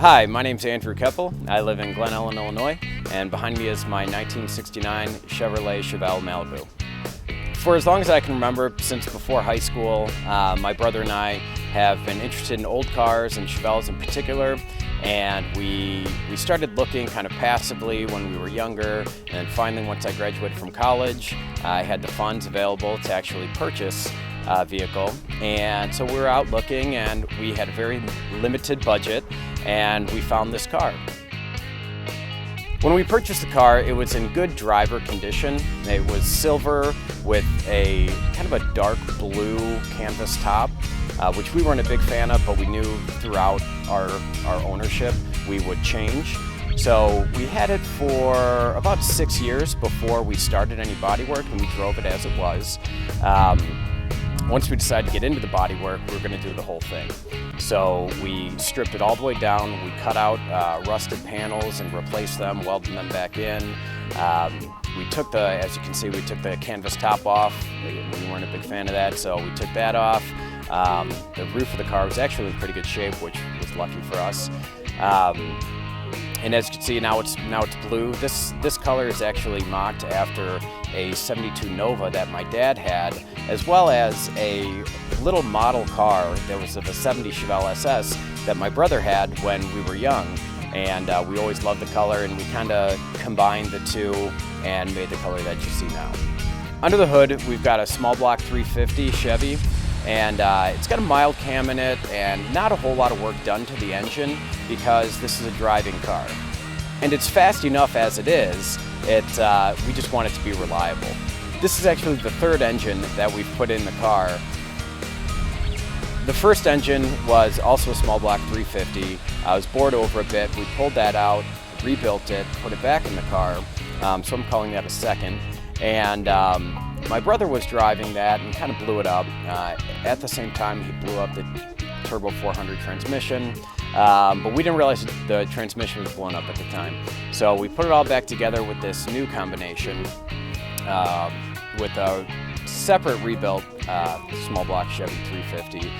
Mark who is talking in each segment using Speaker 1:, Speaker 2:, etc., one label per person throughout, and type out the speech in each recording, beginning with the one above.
Speaker 1: Hi, my name's Andrew Keppel. I live in Glen Ellen, Illinois, and behind me is my 1969 Chevrolet Chevelle Malibu. For as long as I can remember, since before high school, my brother and I have been interested in old cars and Chevelles in particular, and we started looking kind of passively when we were younger, and finally once I graduated from college, I had the funds available to actually purchase a vehicle, and so we were out looking and we had a very limited budget and we found this car. When we purchased the car, it was in good driver condition. It was silver with a kind of a dark blue canvas top, which we weren't a big fan of, but we knew throughout our ownership we would change. So we had it for about 6 years before we started any body work, and we drove it as it was. Once we decided to get into the body work, we were going to do the whole thing. So we stripped it all the way down, we cut out rusted panels and replaced them, welded them back in. We took as you can see, we took the canvas top off. We weren't a big fan of that, so we took that off. The roof of the car was actually in pretty good shape, which was lucky for us. And as you can see, now it's blue. This color is actually mocked after a 72 Nova that my dad had, as well as a little model car that was of a 70 Chevelle SS that my brother had when we were young. And we always loved the color, and we kind of combined the two and made the color that you see now. Under the hood, we've got a small block 350 Chevy, and it's got a mild cam in it and not a whole lot of work done to the engine because this is a driving car. And it's fast enough as it is, we just want it to be reliable. This is actually the third engine that we've put in the car. The first engine was also a small block 350. I was bored over a bit. We pulled that out, rebuilt it, put it back in the car, so I'm calling that a second. And my brother was driving that and kind of blew it up. At the same time, he blew up the Turbo 400 transmission, but we didn't realize the transmission was blown up at the time. So we put it all back together with this new combination with a separate rebuilt small block Chevy 350.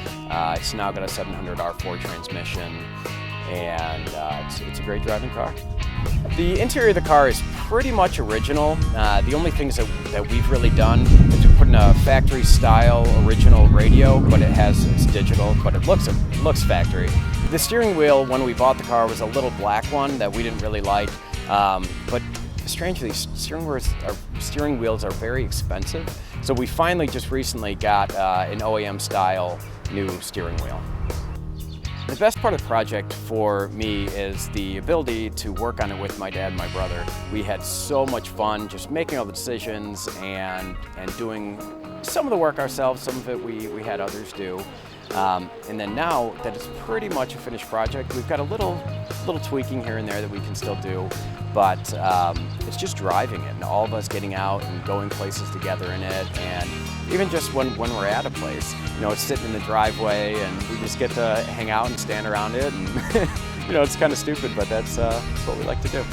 Speaker 1: It's now got a 700 R4 transmission, and it's a great driving car. The interior of the car is pretty much original. The only things that we've really done is we put in a factory style original radio, but it's digital, but it looks factory. The steering wheel, when we bought the car, was a little black one that we didn't really like, but strangely, steering wheels are very expensive. So we finally just recently got an OEM style new steering wheel. The best part of the project for me is the ability to work on it with my dad and my brother. We had so much fun just making all the decisions and doing some of the work ourselves. Some of it we had others do. And then now that it's pretty much a finished project, we've got a little tweaking here and there that we can still do, but it's just driving it and all of us getting out and going places together in it. And even just when we're at a place, it's sitting in the driveway and we just get to hang out and stand around it, and it's kind of stupid, but that's what we like to do.